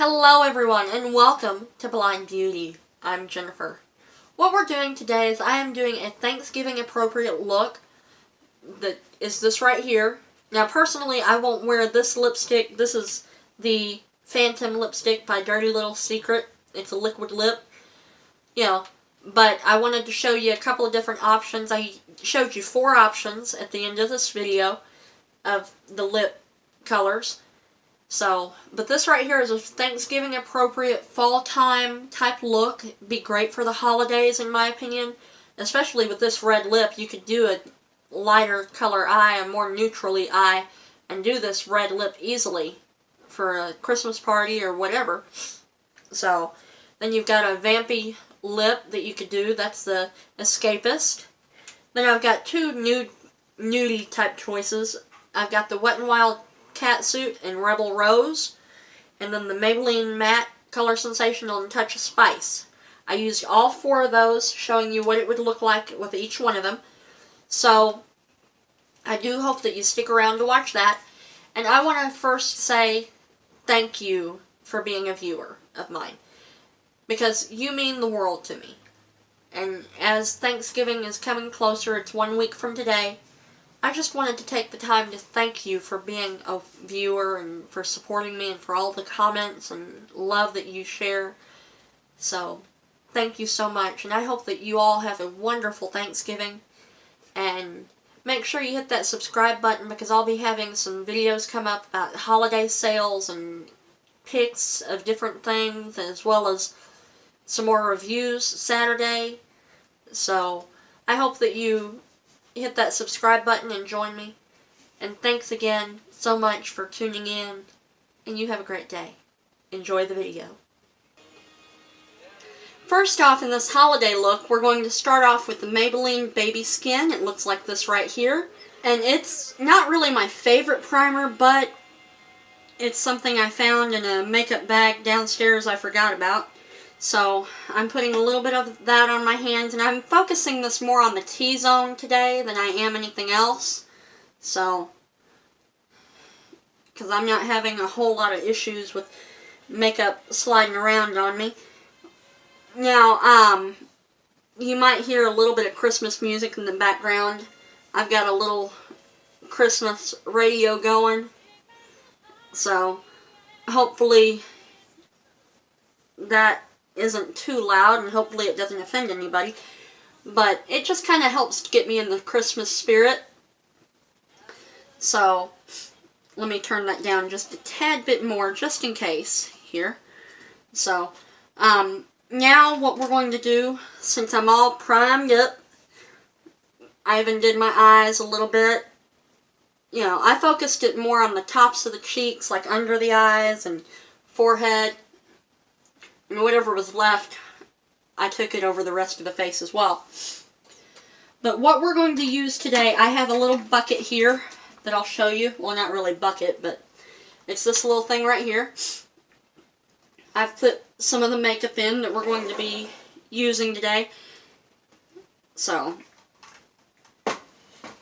Hello everyone and welcome to Blind Beauty. I'm Jennifer. What we're doing today is I am doing a Thanksgiving appropriate look that is this right here. Now personally I won't wear this lipstick. This is the Phantom lipstick by Dirty Little Secret. It's a liquid lip. But I wanted to show you a couple of different options. I showed you 4 options at the end of this video of the lip colors. But this right here is a Thanksgiving appropriate fall time type look. It'd be great for the holidays in my opinion. Especially with this red lip, you could do a lighter color eye, a more neutrally eye, and do this red lip easily for a Christmas party or whatever. So, then you've got a vampy lip that you could do. That's the Escapist. Then I've got 2 nudie type choices. I've got the Wet n Wild Catsuit and Rebel Rose, and then the Maybelline Matte Color Sensational and Touch of Spice. I used all 4 of those, showing you what it would look like with each one of them. So, I do hope that you stick around to watch that. And I want to first say thank you for being a viewer of mine, because you mean the world to me. And as Thanksgiving is coming closer, it's 1 week from today, I just wanted to take the time to thank you for being a viewer and for supporting me and for all the comments and love that you share. So, thank you so much, and I hope that you all have a wonderful Thanksgiving. And make sure you hit that subscribe button, because I'll be having some videos come up about holiday sales and pics of different things, as well as some more reviews Saturday. So, I hope that you hit that subscribe button and join me. And thanks again so much for tuning in, and you have a great day. Enjoy the video. First off, in this holiday look, we're going to start off with the Maybelline Baby Skin. It looks like this right here. And it's not really my favorite primer, but it's something I found in a makeup bag downstairs I forgot about. So, I'm putting a little bit of that on my hands, and I'm focusing this more on the T-zone today than I am anything else. So, because I'm not having a whole lot of issues with makeup sliding around on me. Now, you might hear a little bit of Christmas music in the background. I've got a little Christmas radio going. So, hopefully that isn't too loud, and hopefully it doesn't offend anybody. But it just kind of helps to get me in the Christmas spirit. So, let me turn that down just a tad bit more, just in case, here. So, now what we're going to do, since I'm all primed up, I even did my eyes a little bit. I focused it more on the tops of the cheeks, like under the eyes and forehead. And whatever was left, I took it over the rest of the face as well. But what we're going to use today, I have a little bucket here that I'll show you. Well, not really bucket, but it's this little thing right here. I've put some of the makeup in that we're going to be using today. So,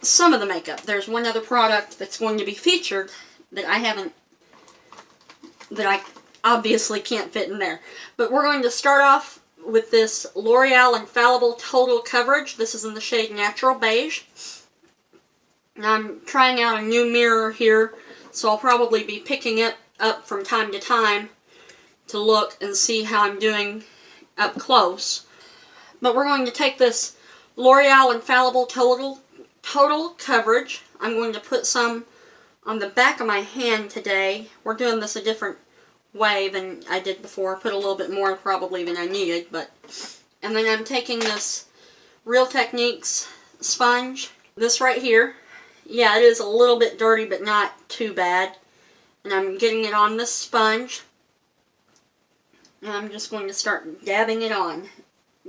some of the makeup. There's one other product that's going to be featured that I obviously can't fit in there. But we're going to start off with this L'Oreal Infallible Total Coverage. This is in the shade Natural Beige. And I'm trying out a new mirror here, so I'll probably be picking it up from time to time to look and see how I'm doing up close. But we're going to take this L'Oreal Infallible Total Coverage. I'm going to put some on the back of my hand today. We're doing this a different way than I did before. I put a little bit more probably than I needed, and then I'm taking this Real Techniques sponge, this right here. Yeah, it is a little bit dirty, but not too bad. And I'm getting it on this sponge, and I'm just going to start dabbing it on.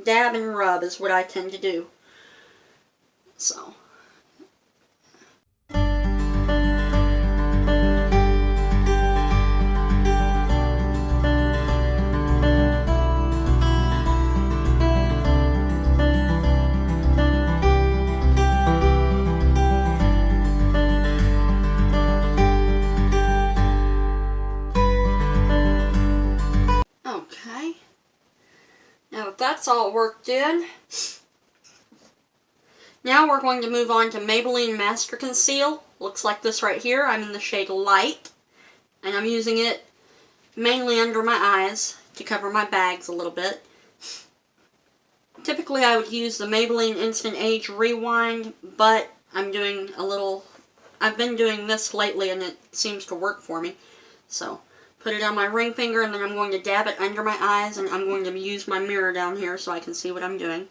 Dab and rub is what I tend to do. So, that's all worked in. Now we're going to move on to Maybelline Master Conceal. Looks like this right here. I'm in the shade Light, and I'm using it mainly under my eyes to cover my bags a little bit. Typically I would use the Maybelline Instant Age Rewind, but I've been doing this lately and it seems to work for me. So, put it on my ring finger and then I'm going to dab it under my eyes, and I'm going to use my mirror down here so I can see what I'm doing.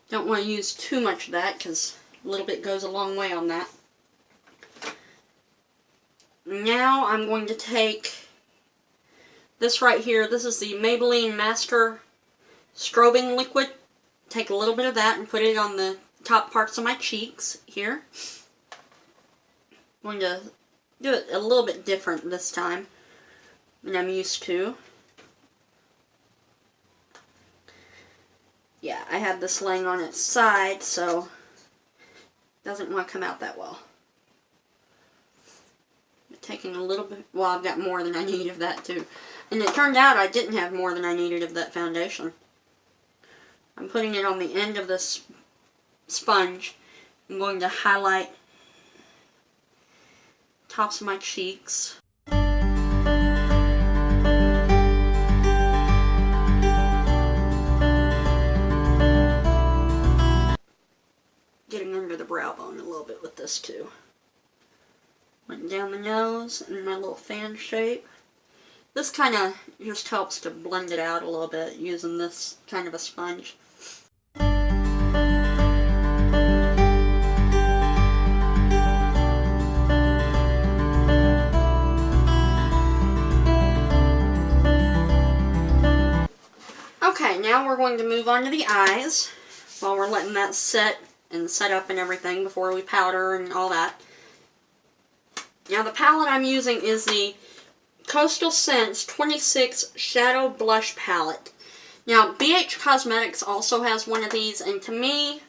Don't want to use too much of that because a little bit goes a long way on that. Now I'm going to take this right here. This is the Maybelline Master Strobing Liquid. Take a little bit of that and put it on the top parts of my cheeks here. I'm going to do it a little bit different this time than I'm used to. Yeah, I had this laying on its side, so it doesn't want to come out that well. Taking a little bit, well, I've got more than I need of that too. And it turned out I didn't have more than I needed of that foundation. I'm putting it on the end of this sponge. I'm going to highlight tops of my cheeks. Getting under the brow bone a little bit with this too. Went down the nose in my little fan shape. This kind of just helps to blend it out a little bit using this kind of a sponge. Okay, now we're going to move on to the eyes while we're letting that set and set up and everything before we powder and all that. Now the palette I'm using is the Coastal Scents 26 Shadow Blush Palette. Now BH Cosmetics also has one of these, and to me,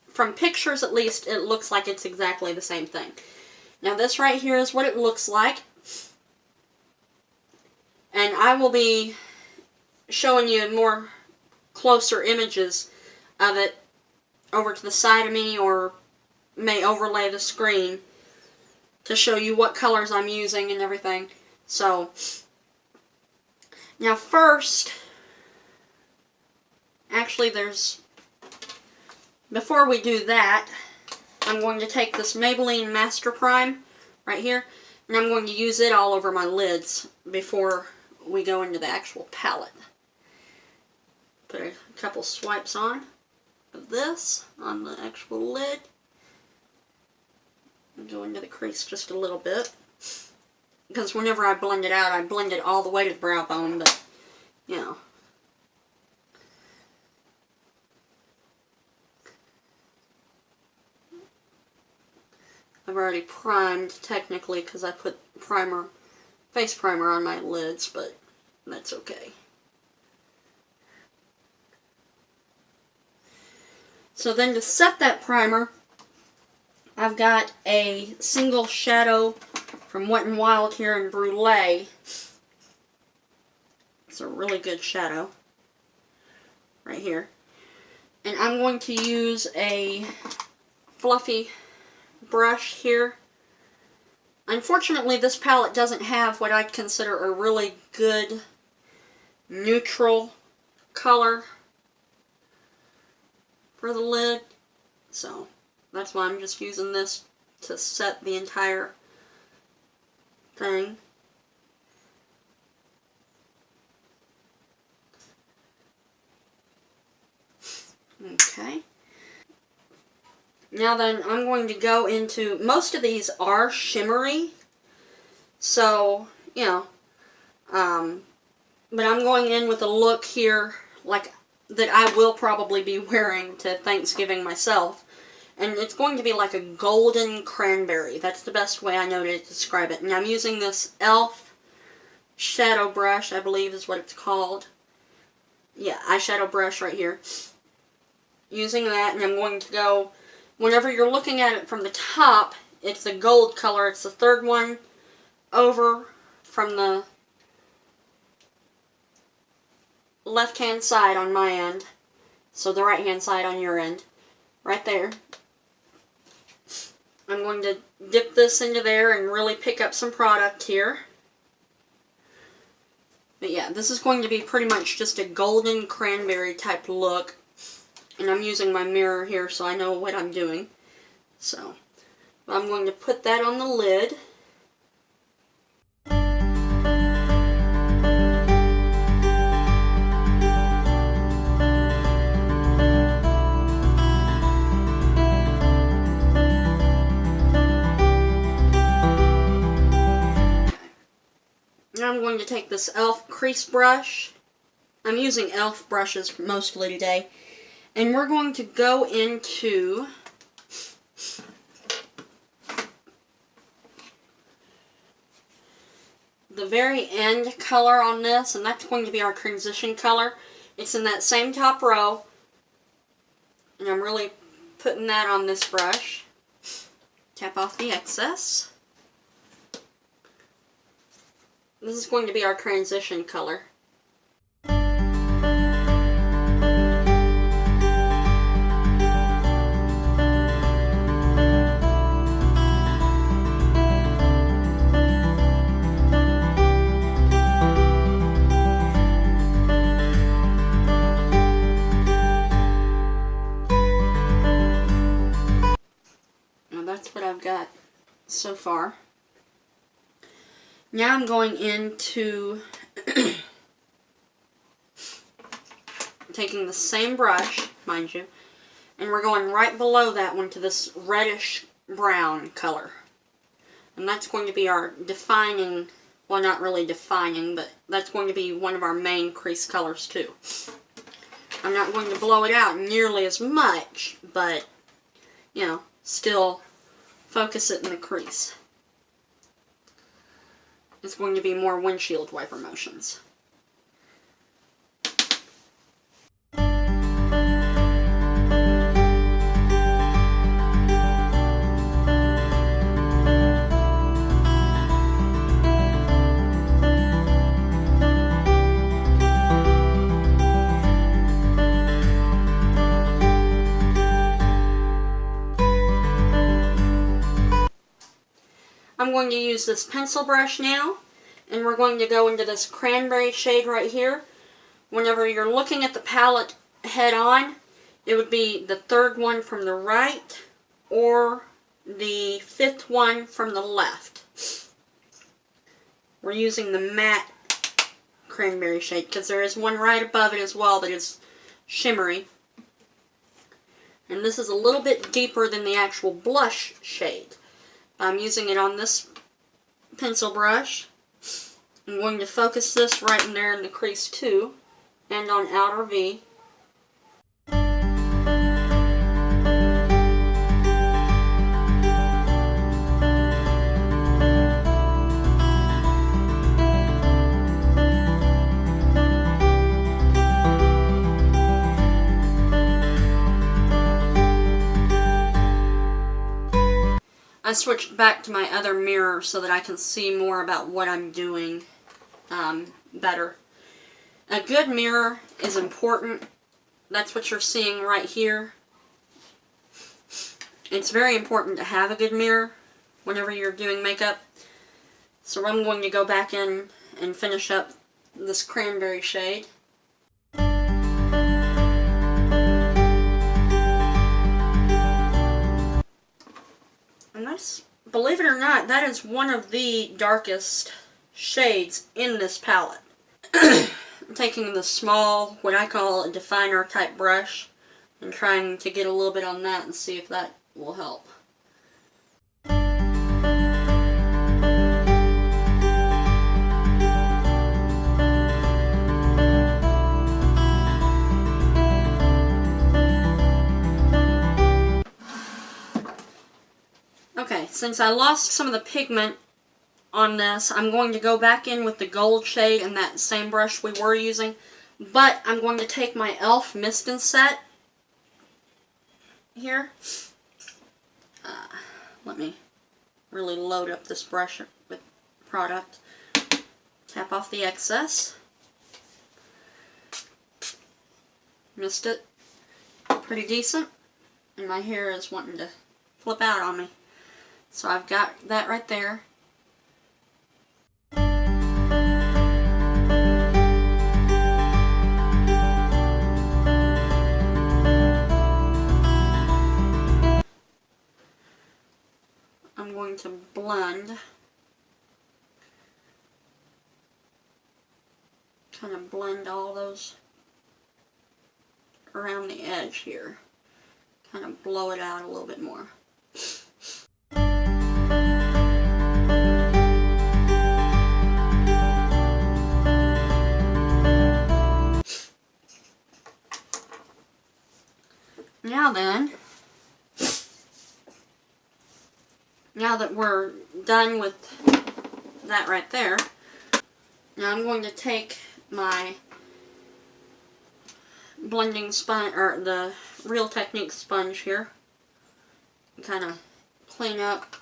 from pictures at least, it looks like it's exactly the same thing. Now this right here is what it looks like. And I will be showing you more closer images of it over to the side of me, or may overlay the screen to show you what colors I'm using and everything. So, now first, actually before we do that, I'm going to take this Maybelline Master Prime right here, and I'm going to use it all over my lids before we go into the actual palette. Put a couple swipes on of this on the actual lid. And go into the crease just a little bit. Because whenever I blend it out, I blend it all the way to the brow bone, but, you know. I've already primed, technically, because I put face primer on my lids, but that's okay. So then to set that primer, I've got a single shadow from Wet n Wild here in Brulee. It's a really good shadow right here. And I'm going to use a fluffy brush here. Unfortunately, this palette doesn't have what I'd consider a really good neutral color for the lid, so that's why I'm just using this to set the entire thing. Okay. Now then, I'm going to go into, most of these are shimmery, so, you know, but I'm going in with a look here, like, that I will probably be wearing to Thanksgiving myself. And it's going to be like a golden cranberry. That's the best way I know to describe it. And I'm using this e.l.f. shadow brush, I believe is what it's called. Yeah, eyeshadow brush right here. Using that, and I'm going to go whenever you're looking at it from the top, it's the gold color. It's the third one over from the left-hand side on my end. So the right-hand side on your end. Right there. I'm going to dip this into there and really pick up some product here. But yeah, this is going to be pretty much just a golden cranberry type look. And I'm using my mirror here so I know what I'm doing. So, I'm going to put that on the lid. Now I'm going to take this e.l.f. crease brush. I'm using e.l.f. brushes mostly today. And we're going to go into the very end color on this, and that's going to be our transition color. It's in that same top row, and I'm really putting that on this brush. Tap off the excess. This is going to be our transition color. That's what I've got so far. Now I'm going into taking the same brush, mind you, and we're going right below that one to this reddish brown color. And that's going to be our defining, well, not really defining, but that's going to be one of our main crease colors too. I'm not going to blow it out nearly as much, but, you know, still focus it in the crease. It's going to be more windshield wiper motions. I'm going to use this pencil brush now, and we're going to go into this cranberry shade right here. Whenever you're looking at the palette head on, it would be the third one from the right or the fifth one from the left. We're using the matte cranberry shade because there is one right above it as well that is shimmery. And this is a little bit deeper than the actual blush shade. I'm using it on this pencil brush. I'm going to focus this right in there in the crease too, and on outer V. I switched back to my other mirror so that I can see more about what I'm doing better. A good mirror is important. That's what you're seeing right here. It's very important to have a good mirror whenever you're doing makeup. So I'm going to go back in and finish up this cranberry shade. And that's, believe it or not, that is one of the darkest shades in this palette. I'm taking the small, what I call a definer type brush, and trying to get a little bit on that and see if that will help. Okay, since I lost some of the pigment on this, I'm going to go back in with the gold shade and that same brush we were using, but I'm going to take my e.l.f. Mist and Set here, Let me really load up this brush with product. Tap off the excess. Missed it. Pretty decent. And my hair is wanting to flip out on me. So I've got that right there. I'm going to blend, kind of blend all those around the edge here, kind of blow it out a little bit more. Now then, now that we're done with that right there, now I'm going to take my blending sponge, or the Real Techniques sponge here, and kind of clean up.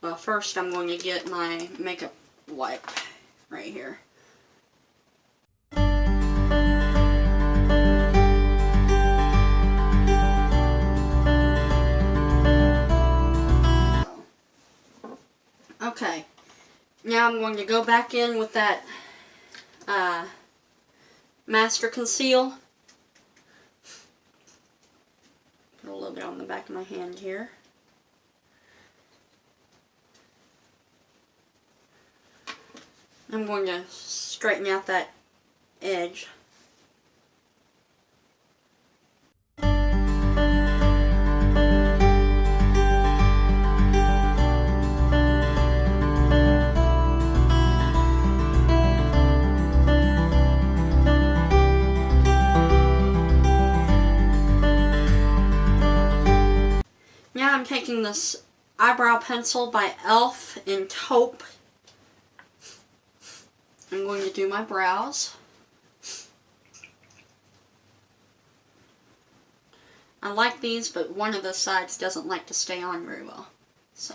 Well, first I'm going to get my makeup wipe right here. Okay, now I'm going to go back in with that Master Conceal. Put a little bit on the back of my hand here. I'm going to straighten out that edge. Now I'm taking this eyebrow pencil by e.l.f. in taupe. I'm going to do my brows. I like these, but one of the sides doesn't like to stay on very well. So.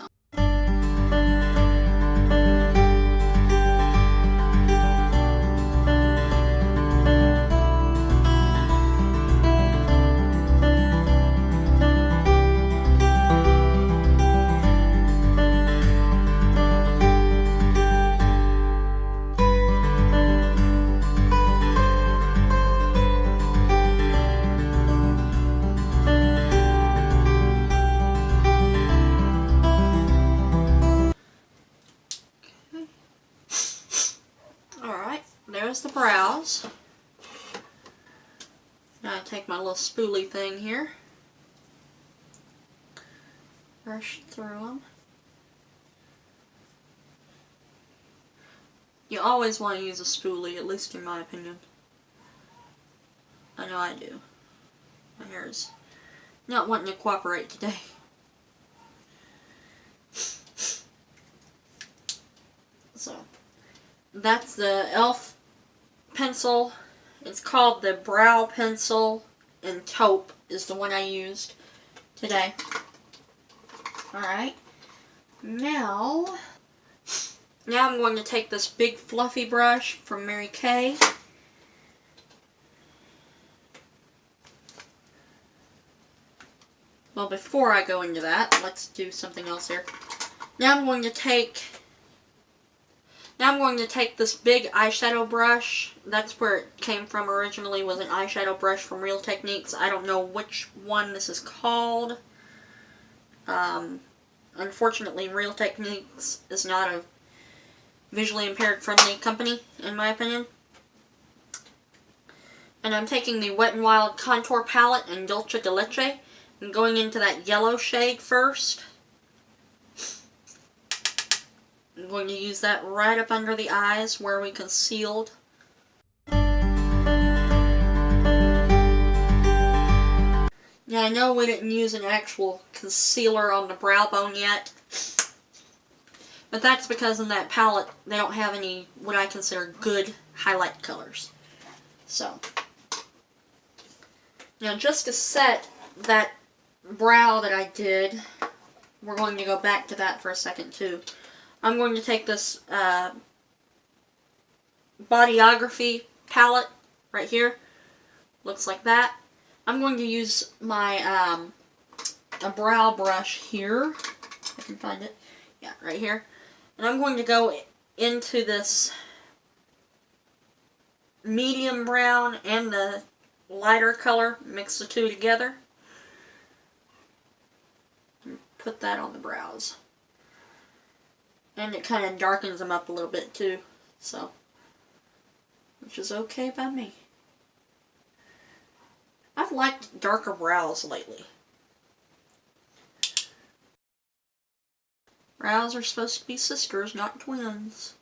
There's the brows. Now I take my little spoolie thing here, brush through them. You always want to use a spoolie, at least in my opinion. I know I do. My hair is not wanting to cooperate today. So, that's the e.l.f. pencil. It's called the Brow Pencil in Taupe is the one I used today. Alright. Now I'm going to take this big fluffy brush from Mary Kay. Well, before I go into that, let's do something else here. Now I'm going to take this big eyeshadow brush. That's where it came from originally, was an eyeshadow brush from Real Techniques. I don't know which one this is called. Unfortunately, Real Techniques is not a visually impaired friendly company, in my opinion. And I'm taking the Wet n Wild Contour Palette in Dulce de Leche. I'm going into that yellow shade first. I'm going to use that right up under the eyes where we concealed. Now, I know we didn't use an actual concealer on the brow bone yet, but that's because in that palette they don't have any what I consider good highlight colors. So, now just to set that brow that I did, we're going to go back to that for a second too. I'm going to take this Bodyography palette right here. Looks like that. I'm going to use my a brow brush here. If I can find it. Yeah, right here. And I'm going to go into this medium brown and the lighter color, mix the two together. And put that on the brows. And it kind of darkens them up a little bit too, so, which is okay by me. I've liked darker brows lately. Brows are supposed to be sisters, not twins.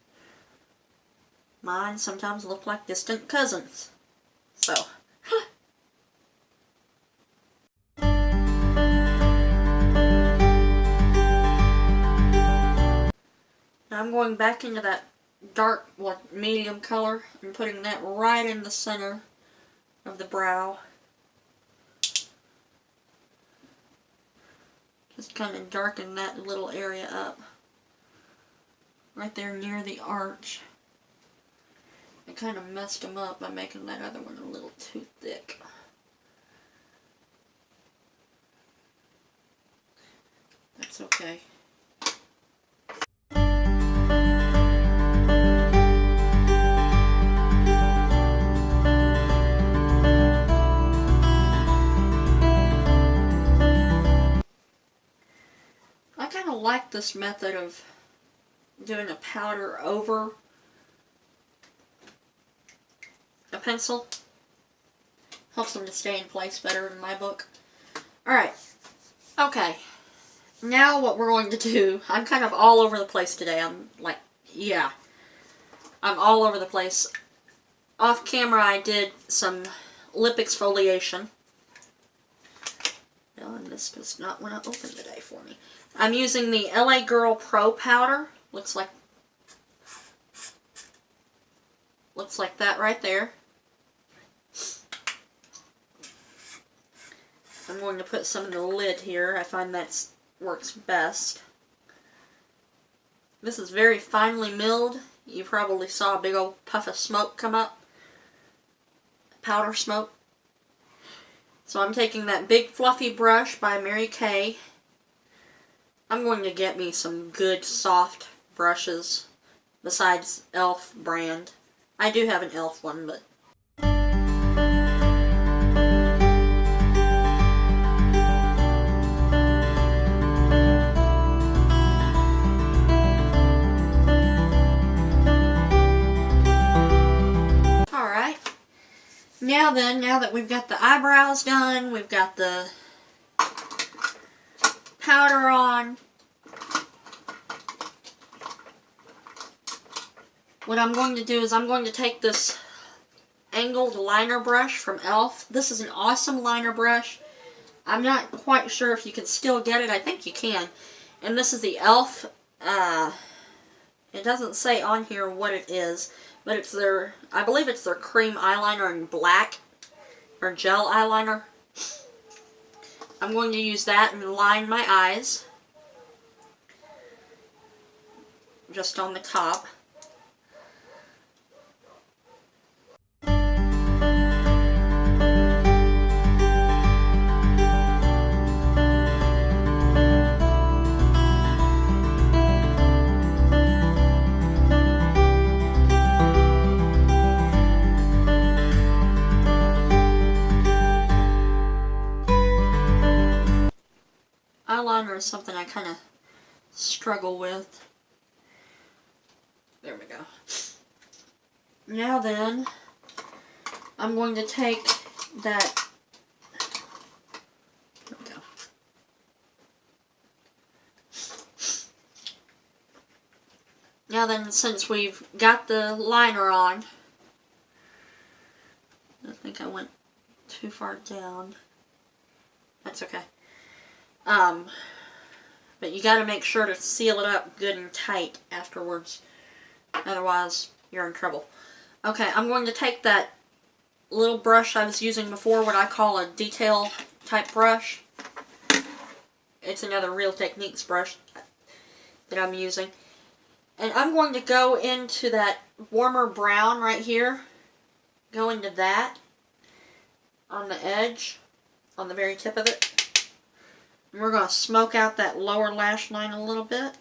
Mine sometimes look like distant cousins. So, now I'm going back into that dark, medium color and putting that right in the center of the brow. Just kind of darken that little area up. Right there near the arch. I kind of messed them up by making that other one a little too thick. That's okay. I kind of like this method of doing a powder over a pencil. Helps them to stay in place better in my book. Alright. Okay. Now what we're going to do, I'm kind of all over the place today. I'm like, yeah. I'm all over the place. Off camera I did some lip exfoliation. Oh, and this does not want to open today for me. I'm using the LA Girl Pro Powder. Looks like that right there. I'm going to put some in the lid here. I find that works best. This is very finely milled. You probably saw a big old puff of smoke come up. Powder smoke. So I'm taking that big fluffy brush by Mary Kay. I'm going to get me some good soft brushes besides e.l.f. brand. I do have an e.l.f. one, but alright. Now then, now that we've got the eyebrows done, we've got the powder on, what I'm going to do is I'm going to take this angled liner brush from e.l.f. This is an awesome liner brush. I'm not quite sure if you can still get it. I think you can. And this is the e.l.f. It doesn't say on here what it is, but it's their, I believe it's their cream eyeliner in black, or gel eyeliner. I'm going to use that and line my eyes, just on the top. Eyeliner is something I kind of struggle with. There we go. Now then, I'm going to take that, there we go. Now then, since we've got the liner on, I think I went too far down. That's okay. But you gotta make sure to seal it up good and tight afterwards. Otherwise, you're in trouble. Okay, I'm going to take that little brush I was using before, what I call a detail type brush. It's another Real Techniques brush that I'm using. And I'm going to go into that warmer brown right here. Go into that on the edge, on the very tip of it. And we're going to smoke out that lower lash line a little bit.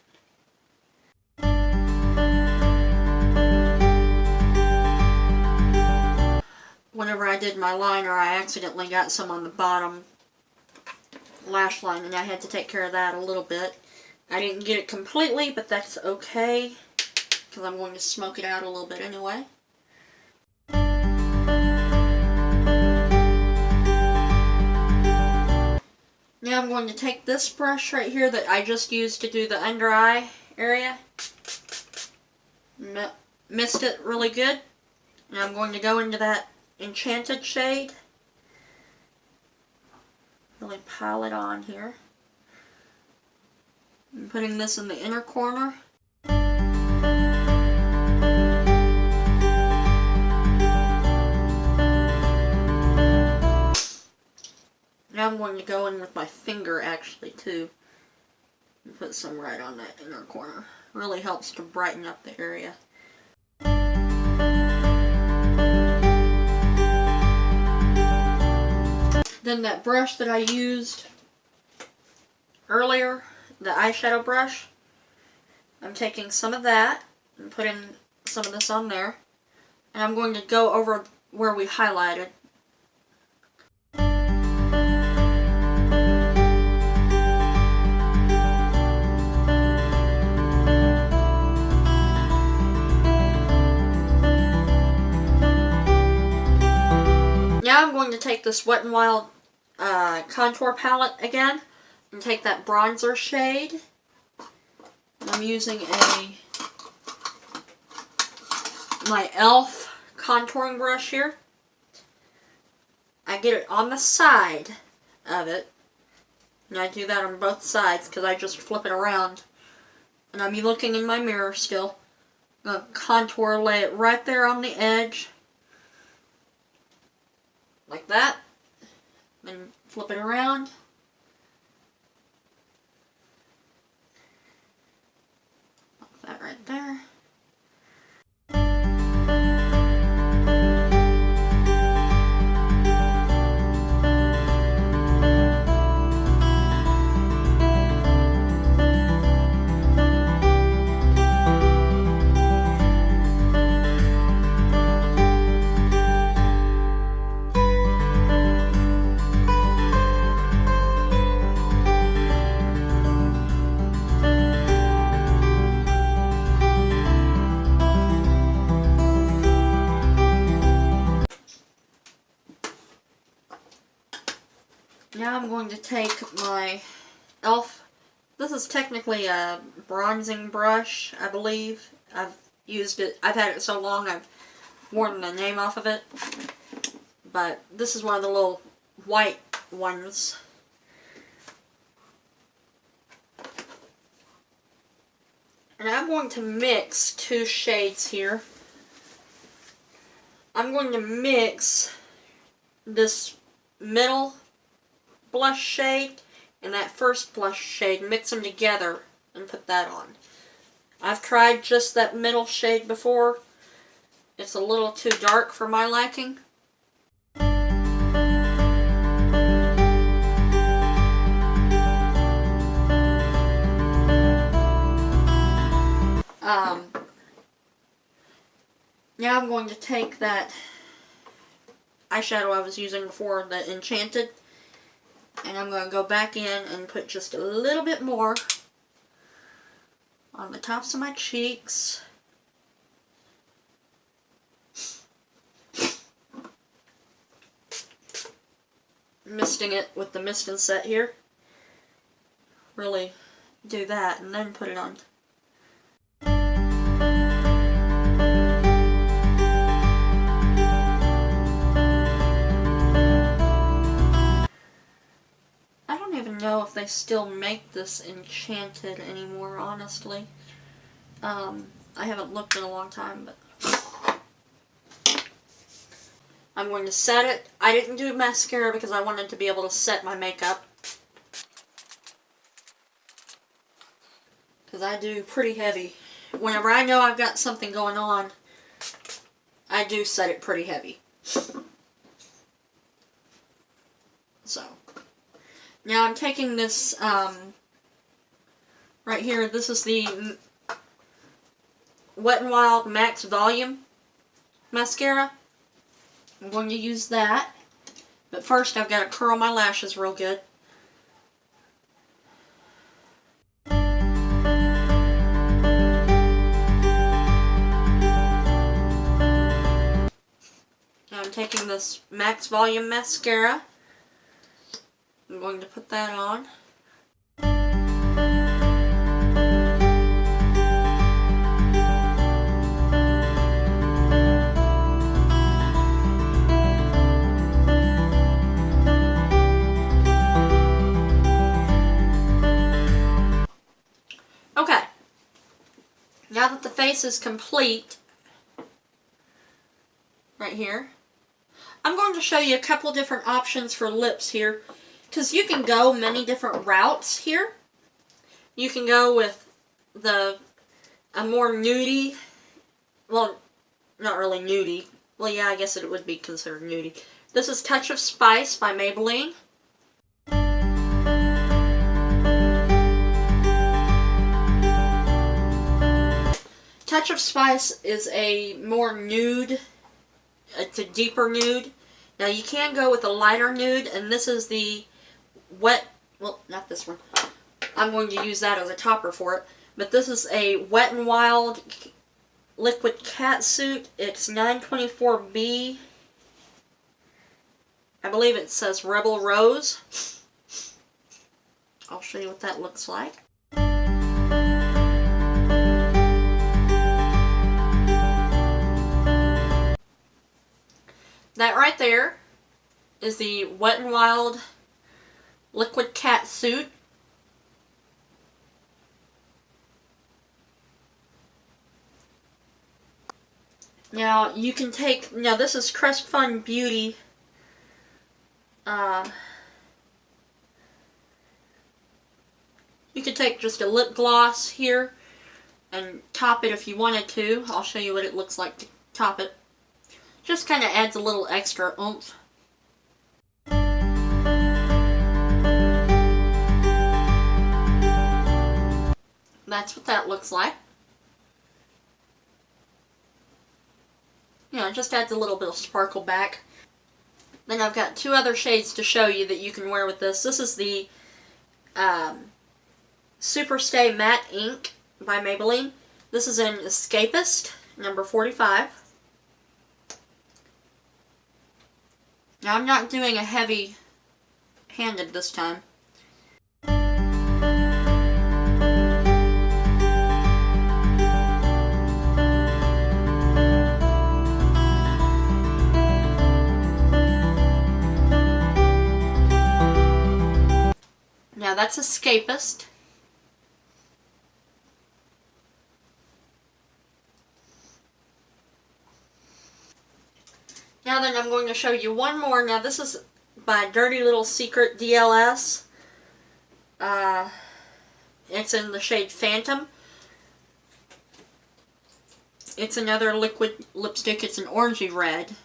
Whenever I did my liner, I accidentally got some on the bottom lash line, and I had to take care of that a little bit. I didn't get it completely, but that's okay, because I'm going to smoke it out a little bit anyway. Now I'm going to take this brush right here that I just used to do the under eye area. Mist it really good. And I'm going to go into that Enchanted shade. Really pile it on here. I'm putting this in the inner corner. Now I'm going to go in with my finger actually too. And put some right on that inner corner. Really helps to brighten up the area. Then that brush that I used earlier, the eyeshadow brush, I'm taking some of that and putting some of this on there. And I'm going to go over where we highlighted. Now I'm going to take this Wet n Wild contour palette again and take that bronzer shade. And I'm using my e.l.f. contouring brush here. I get it on the side of it, and I do that on both sides because I just flip it around. And I'm looking in my mirror still. I'm going to contour, lay it right there on the edge. Like that. Then flip it around. Like that right there. Now I'm going to take my e.l.f. This is technically a bronzing brush, I believe. I've used it. I've had it so long I've worn the name off of it. But this is one of the little white ones. And I'm going to mix two shades here. I'm going to mix this middle blush shade and that first blush shade, mix them together and put that on. I've tried just that middle shade before. It's a little too dark for my liking. Now I'm going to take that eyeshadow I was using before, the Enchanted, and I'm going to go back in and put just a little bit more on the tops of my cheeks. Misting it with the mist and set here. Really do that and then put it on. I don't even know if they still make this Enchanted anymore, honestly. I haven't looked in a long time, but I'm going to set it. I didn't do mascara because I wanted to be able to set my makeup. because I do pretty heavy. Whenever I know I've got something going on, I do set it pretty heavy. So, now I'm taking this, right here, this is the Wet n Wild Max Volume Mascara. I'm going to use that. But first I've got to curl my lashes real good. Now I'm taking this Max Volume Mascara. I'm going to put that on. Okay, now that the face is complete, right here, I'm going to show you a couple different options for lips here, because you can go many different routes here. You can go with a more nudie, well, not really nudie, well yeah, I guess it would be considered nudie. This is Touch of Spice by Maybelline. Touch of Spice is a more nude, it's a deeper nude. Now you can go with a lighter nude, and this is the wet, well, not this one. I'm going to use that as a topper for it. But this is a Wet n Wild Liquid Catsuit. It's 924B. I believe it says Rebel Rose. I'll show you what that looks like. That right there is the Wet n Wild Liquid Catsuit. Now you can take, now this is Crest Fun Beauty. You could take just a lip gloss here and top it if you wanted to. I'll show you what it looks like to top it. Just kind of adds a little extra oomph. That's what that looks like. You know, it just adds a little bit of sparkle back. Then I've got two other shades to show you that you can wear with this. This is the Super Stay Matte Ink by Maybelline. This is in Escapist, number 45. Now I'm not doing a heavy-handed this time. Now that's Escapist. Now then I'm going to show you one more. Now this is by Dirty Little Secret DLS. It's in the shade Phantom. It's another liquid lipstick. It's an orangey red.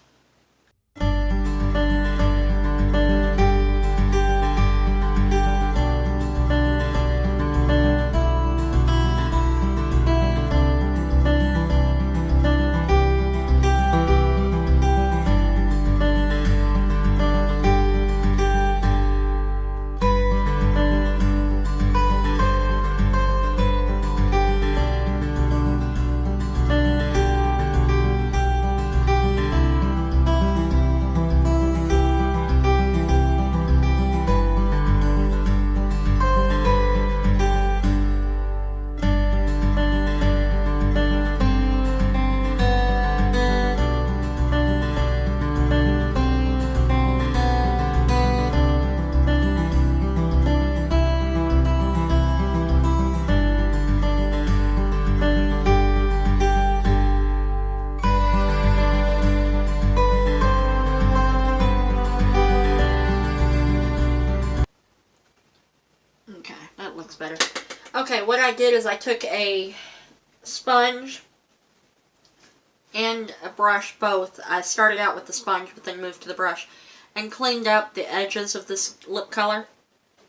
Better. Okay, what I did is I took a sponge and a brush, both. I started out with the sponge, but then moved to the brush, and cleaned up the edges of this lip color.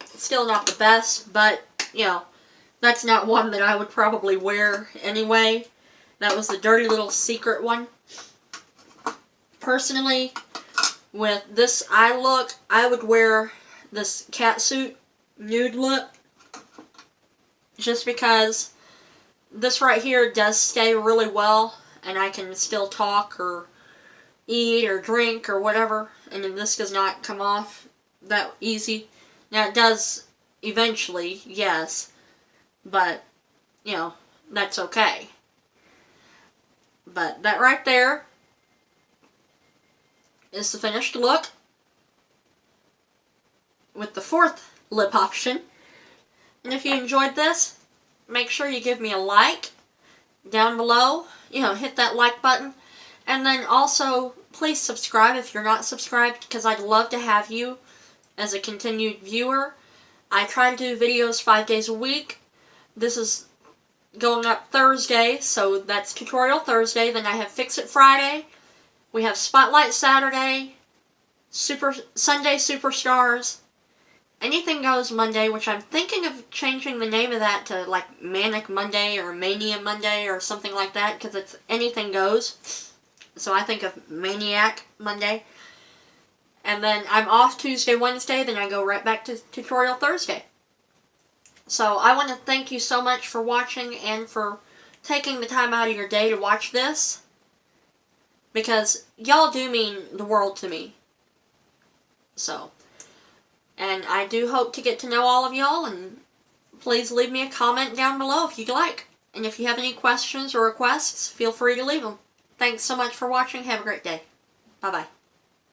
Still not the best, but, you know, that's not one that I would probably wear anyway. That was the dirty little secret one. Personally, with this eye look, I would wear this Catsuit nude look, just because this right here does stay really well, and I can still talk or eat or drink or whatever, and then this does not come off that easy. Now it does eventually, yes, but, you know, that's okay. But that right there is the finished look with the fourth lip option. And if you enjoyed this, make sure you give me a like down below. You know, hit that like button. And then also, please subscribe if you're not subscribed, because I'd love to have you as a continued viewer. I try to do videos 5 days a week. This is going up Thursday, so that's Tutorial Thursday. Then I have Fix It Friday. We have Spotlight Saturday. Sunday Superstars. Anything Goes Monday, which I'm thinking of changing the name of that to like Manic Monday or Mania Monday or something like that, because it's anything goes. So I think of Maniac Monday. And then I'm off Tuesday, Wednesday, then I go right back to Tutorial Thursday. So I want to thank you so much for watching and for taking the time out of your day to watch this, because y'all do mean the world to me. So, and I do hope to get to know all of y'all, and please leave me a comment down below if you'd like. And if you have any questions or requests, feel free to leave them. Thanks so much for watching. Have a great day. Bye-bye.